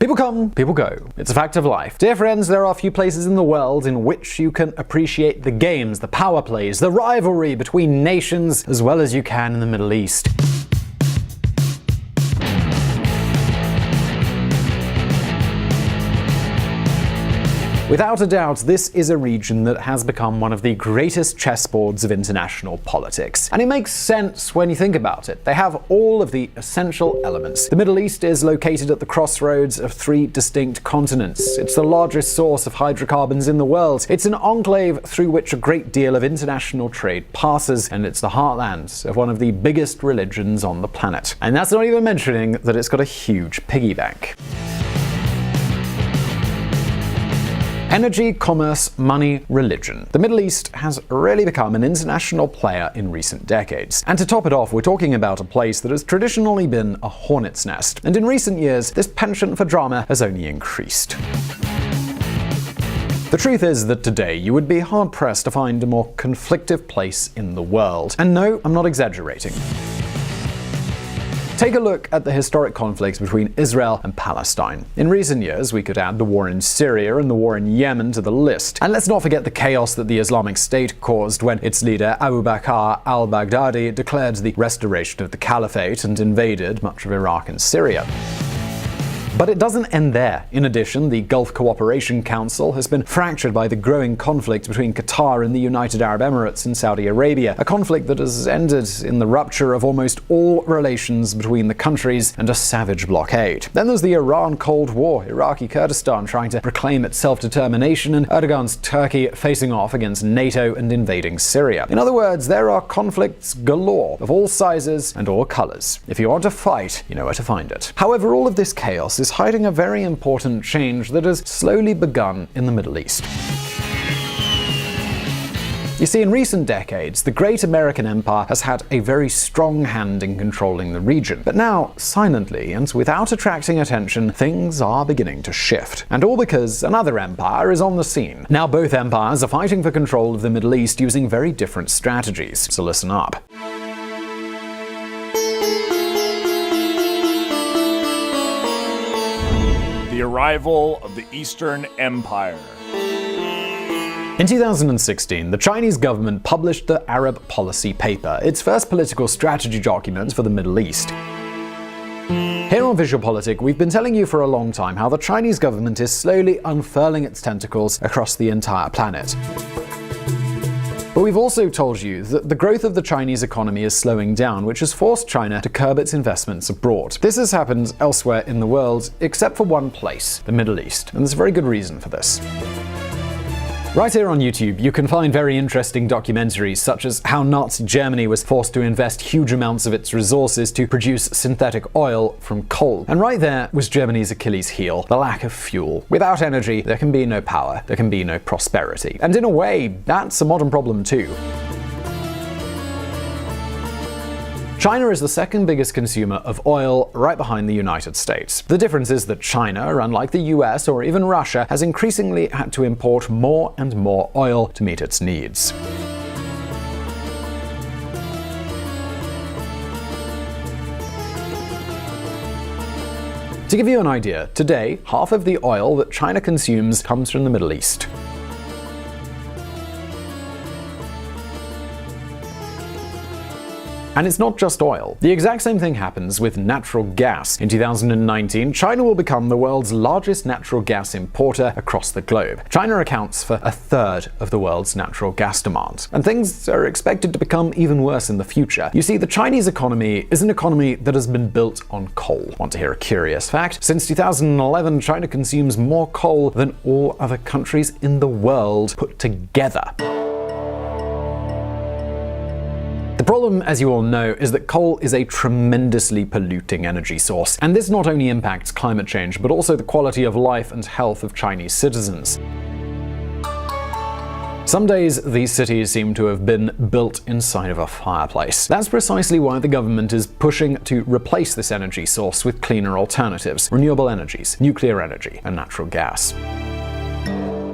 People come, people go. It's a fact of life. Dear friends, there are few places in the world in which you can appreciate the games, the power plays, the rivalry between nations as well as you can in the Middle East. Without a doubt, this is a region that has become one of the greatest chessboards of international politics. And it makes sense when you think about it. They have all of the essential elements. The Middle East is located at the crossroads of 3 distinct continents. It's the largest source of hydrocarbons in the world. It's an enclave through which a great deal of international trade passes, and it's the heartland of one of the biggest religions on the planet. And that's not even mentioning that it's got a huge piggy bank. Energy, commerce, money, religion. The Middle East has really become an international player in recent decades. And to top it off, we're talking about a place that has traditionally been a hornet's nest. And in recent years, this penchant for drama has only increased. The truth is that today you would be hard-pressed to find a more conflictive place in the world. And no, I'm not exaggerating. Take a look at the historic conflicts between Israel and Palestine. In recent years, we could add the war in Syria and the war in Yemen to the list. And let's not forget the chaos that the Islamic State caused when its leader Abu Bakr al-Baghdadi declared the restoration of the caliphate and invaded much of Iraq and Syria. But it doesn't end there. In addition, the Gulf Cooperation Council has been fractured by the growing conflict between Qatar and the United Arab Emirates and Saudi Arabia, a conflict that has ended in the rupture of almost all relations between the countries and a savage blockade. Then there's the Iran Cold War, Iraqi Kurdistan trying to proclaim its self-determination, and Erdogan's Turkey facing off against NATO and invading Syria. In other words, there are conflicts galore, of all sizes and all colors. If you want to fight, you know where to find it. However, all of this chaos is hiding a very important change that has slowly begun in the Middle East. You see, in recent decades, the great American empire has had a very strong hand in controlling the region. But now, silently and without attracting attention, things are beginning to shift. And all because another empire is on the scene. Now both empires are fighting for control of the Middle East using very different strategies. So listen up. The arrival of the Eastern Empire. In 2016, the Chinese government published the Arab Policy Paper, its first political strategy document for the Middle East. Here on VISUALPolitik, we've been telling you for a long time how the Chinese government is slowly unfurling its tentacles across the entire planet. But we've also told you that the growth of the Chinese economy is slowing down, which has forced China to curb its investments abroad. This has happened elsewhere in the world, except for one place, the Middle East, and there's a very good reason for this. Right here on YouTube, you can find very interesting documentaries such as how Nazi Germany was forced to invest huge amounts of its resources to produce synthetic oil from coal. And right there was Germany's Achilles heel, the lack of fuel. Without energy, there can be no power, there can be no prosperity. And in a way, that's a modern problem too. China is the second biggest consumer of oil, right behind the United States. The difference is that China, unlike the US or even Russia, has increasingly had to import more and more oil to meet its needs. To give you an idea, today, half of the oil that China consumes comes from the Middle East. And it's not just oil. The exact same thing happens with natural gas. In 2019, China will become the world's largest natural gas importer across the globe. China accounts for 1/3 of the world's natural gas demand. And things are expected to become even worse in the future. You see, the Chinese economy is an economy that has been built on coal. Want to hear a curious fact? Since 2011, China consumes more coal than all other countries in the world put together. The problem, as you all know, is that coal is a tremendously polluting energy source, and this not only impacts climate change, but also the quality of life and health of Chinese citizens. Some days, these cities seem to have been built inside of a fireplace. That's precisely why the government is pushing to replace this energy source with cleaner alternatives, renewable energies, nuclear energy, and natural gas.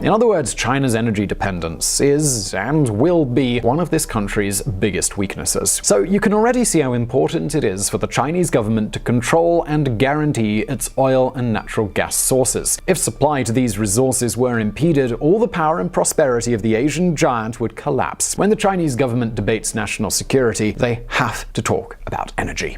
In other words, China's energy dependence is and will be one of this country's biggest weaknesses. So you can already see how important it is for the Chinese government to control and guarantee its oil and natural gas sources. If supply to these resources were impeded, all the power and prosperity of the Asian giant would collapse. When the Chinese government debates national security, they have to talk about energy.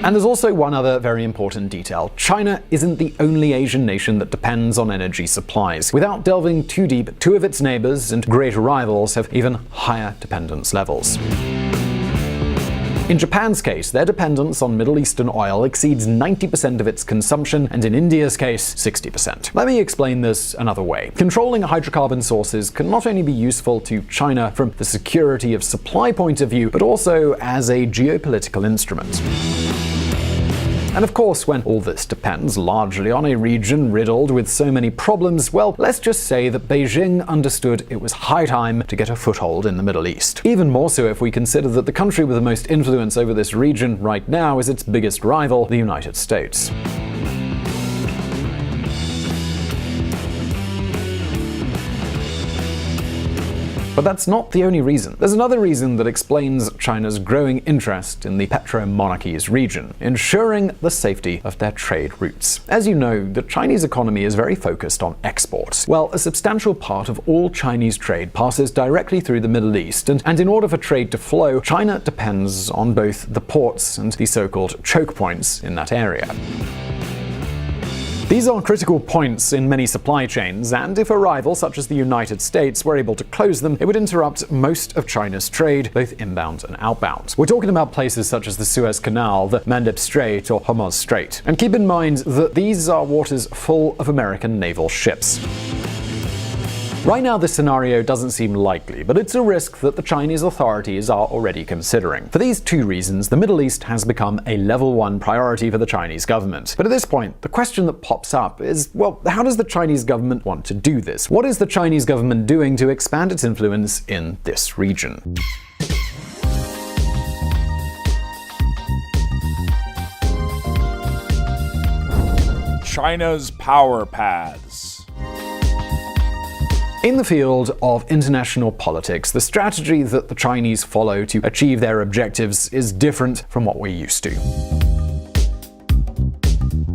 And there's also one other very important detail. China isn't the only Asian nation that depends on energy supplies. Without delving too deep, two of its neighbors and great rivals have even higher dependence levels. In Japan's case, their dependence on Middle Eastern oil exceeds 90% of its consumption, and in India's case, 60%. Let me explain this another way. Controlling hydrocarbon sources can not only be useful to China from the security of supply point of view, but also as a geopolitical instrument. And of course, when all this depends largely on a region riddled with so many problems, well, let's just say that Beijing understood it was high time to get a foothold in the Middle East. Even more so if we consider that the country with the most influence over this region right now is its biggest rival, the United States. But that's not the only reason. There's another reason that explains China's growing interest in the petro-monarchies region: ensuring the safety of their trade routes. As you know, the Chinese economy is very focused on exports. Well, a substantial part of all Chinese trade passes directly through the Middle East, and in order for trade to flow, China depends on both the ports and the so-called choke points in that area. These are critical points in many supply chains, and if a rival such as the United States were able to close them, it would interrupt most of China's trade, both inbound and outbound. We're talking about places such as the Suez Canal, the Mandeb Strait, or Hormuz Strait. And keep in mind that these are waters full of American naval ships. Right now, this scenario doesn't seem likely, but it's a risk that the Chinese authorities are already considering. For these two reasons, the Middle East has become a level 1 priority for the Chinese government. But at this point, the question that pops up is, well, how does the Chinese government want to do this? What is the Chinese government doing to expand its influence in this region? China's power paths. In the field of international politics, the strategy that the Chinese follow to achieve their objectives is different from what we're used to.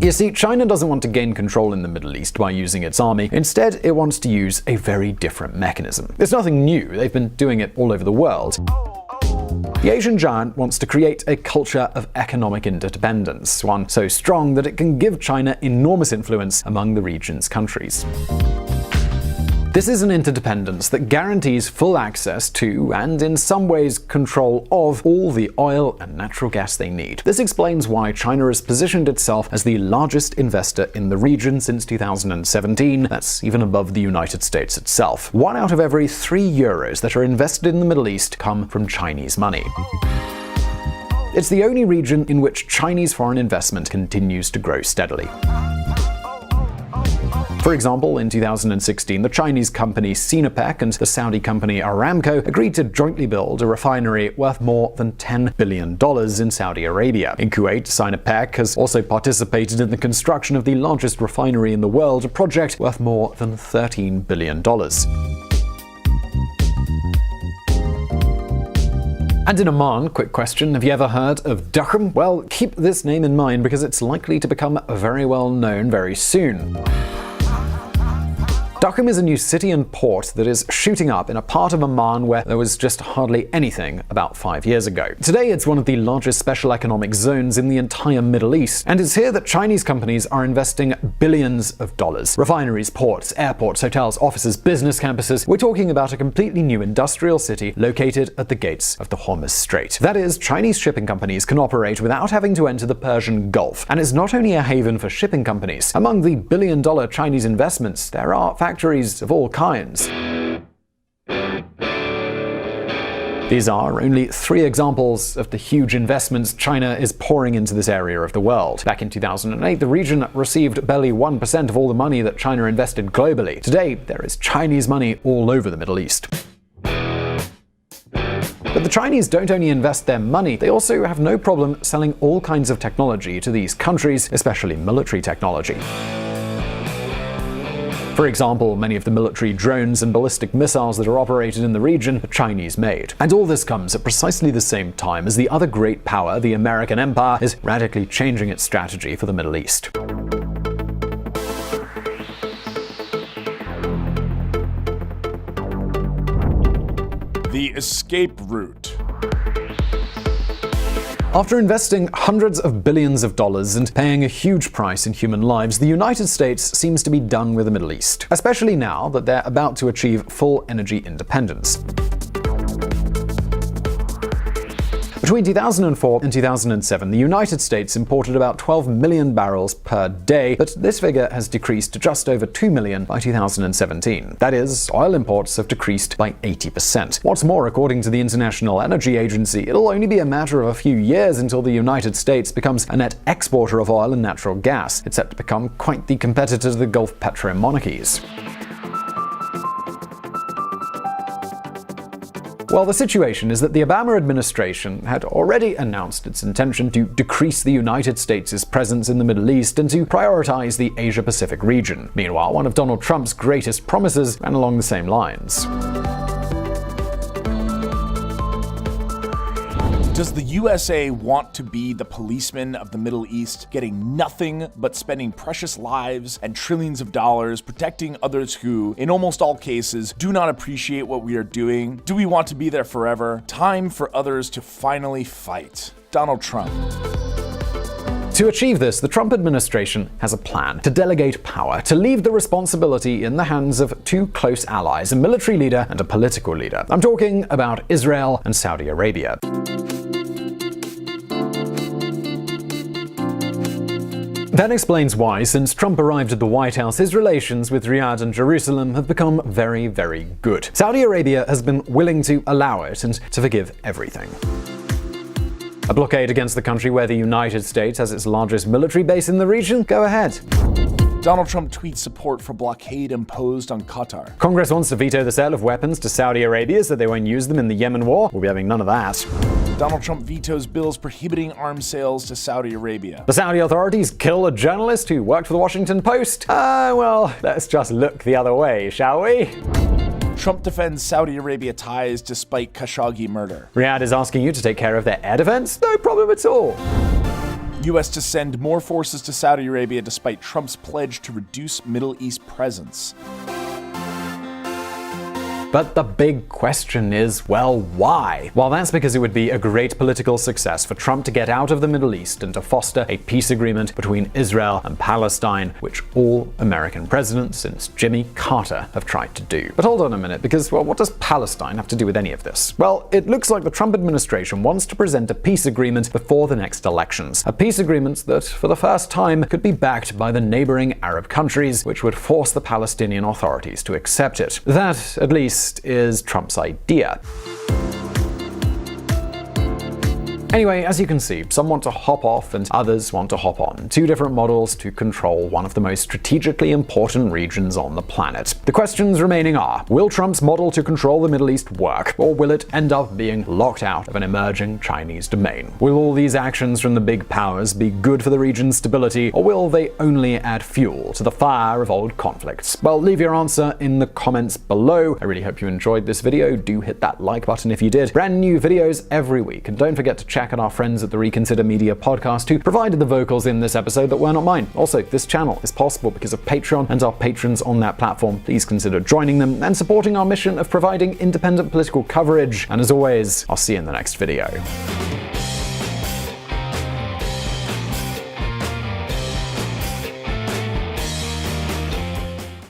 You see, China doesn't want to gain control in the Middle East by using its army. Instead, it wants to use a very different mechanism. It's nothing new. They've been doing it all over the world. The Asian giant wants to create a culture of economic interdependence, one so strong that it can give China enormous influence among the region's countries. This is an interdependence that guarantees full access to, and in some ways control of, all the oil and natural gas they need. This explains why China has positioned itself as the largest investor in the region since 2017. That's even above the United States itself. 1 out of every 3 euros that are invested in the Middle East come from Chinese money. It's the only region in which Chinese foreign investment continues to grow steadily. For example, in 2016, the Chinese company Sinopec and the Saudi company Aramco agreed to jointly build a refinery worth more than $10 billion in Saudi Arabia. In Kuwait, Sinopec has also participated in the construction of the largest refinery in the world, a project worth more than $13 billion. And in Oman, quick question, have you ever heard of Duqm? Well, keep this name in mind because it's likely to become very well known very soon. Duqm is a new city and port that is shooting up in a part of Oman where there was just hardly anything about 5 years ago. Today, it's one of the largest special economic zones in the entire Middle East, and it's here that Chinese companies are investing billions of dollars. Refineries, ports, airports, hotels, offices, business campuses. We're talking about a completely new industrial city located at the gates of the Hormuz Strait. That is, Chinese shipping companies can operate without having to enter the Persian Gulf. And it's not only a haven for shipping companies. Among the billion-dollar Chinese investments, there are factories of all kinds. These are only 3 examples of the huge investments China is pouring into this area of the world. Back in 2008, the region received barely 1% of all the money that China invested globally. Today, there is Chinese money all over the Middle East. But the Chinese don't only invest their money, they also have no problem selling all kinds of technology to these countries, especially military technology. For example, many of the military drones and ballistic missiles that are operated in the region are Chinese-made. And all this comes at precisely the same time as the other great power, the American empire, is radically changing its strategy for the Middle East. The escape route. After investing hundreds of billions of dollars and paying a huge price in human lives, the United States seems to be done with the Middle East, especially now that they're about to achieve full energy independence. Between 2004 and 2007, the United States imported about 12 million barrels per day, but this figure has decreased to just over 2 million by 2017. That is, oil imports have decreased by 80%. What's more, according to the International Energy Agency, it'll only be a matter of a few years until the United States becomes a net exporter of oil and natural gas. It's set to become quite the competitor to the Gulf petro monarchies. Well, the situation is that the Obama administration had already announced its intention to decrease the United States' presence in the Middle East and to prioritize the Asia-Pacific region. Meanwhile, one of Donald Trump's greatest promises ran along the same lines. Does the USA want to be the policeman of the Middle East, getting nothing but spending precious lives and trillions of dollars protecting others who, in almost all cases, do not appreciate what we are doing? Do we want to be there forever? Time for others to finally fight. Donald Trump. To achieve this, the Trump administration has a plan to delegate power, to leave the responsibility in the hands of two close allies, a military leader and a political leader. I'm talking about Israel and Saudi Arabia. That explains why, since Trump arrived at the White House, his relations with Riyadh and Jerusalem have become very, very good. Saudi Arabia has been willing to allow it and to forgive everything. A blockade against the country where the United States has its largest military base in the region? Go ahead. Donald Trump tweets support for blockade imposed on Qatar. Congress wants to veto the sale of weapons to Saudi Arabia so they won't use them in the Yemen war. We'll be having none of that. Donald Trump vetoes bills prohibiting arms sales to Saudi Arabia. The Saudi authorities kill a journalist who worked for the Washington Post? Well, let's just look the other way, shall we? Trump defends Saudi Arabia ties despite Khashoggi murder. Riyadh is asking you to take care of their air defense? No problem at all. U.S. to send more forces to Saudi Arabia despite Trump's pledge to reduce Middle East presence. But the big question is, well, why? Well, that's because it would be a great political success for Trump to get out of the Middle East and to foster a peace agreement between Israel and Palestine, which all American presidents since Jimmy Carter have tried to do. But hold on a minute, because, well, what does Palestine have to do with any of this? Well, it looks like the Trump administration wants to present a peace agreement before the next elections. A peace agreement that, for the first time, could be backed by the neighboring Arab countries, which would force the Palestinian authorities to accept it. That, at least, is Trump's idea. Anyway, as you can see, some want to hop off and others want to hop on. Two different models to control one of the most strategically important regions on the planet. The questions remaining are, will Trump's model to control the Middle East work, or will it end up being locked out of an emerging Chinese domain? Will all these actions from the big powers be good for the region's stability, or will they only add fuel to the fire of old conflicts? Well, leave your answer in the comments below. I really hope you enjoyed this video. Do hit that like button if you did. Brand new videos every week, and don't forget to check out our friends at the Reconsider Media podcast who provided the vocals in this episode that were not mine. Also, this channel is possible because of Patreon and our patrons on that platform. Please consider joining them and supporting our mission of providing independent political coverage. And as always, I'll see you in the next video.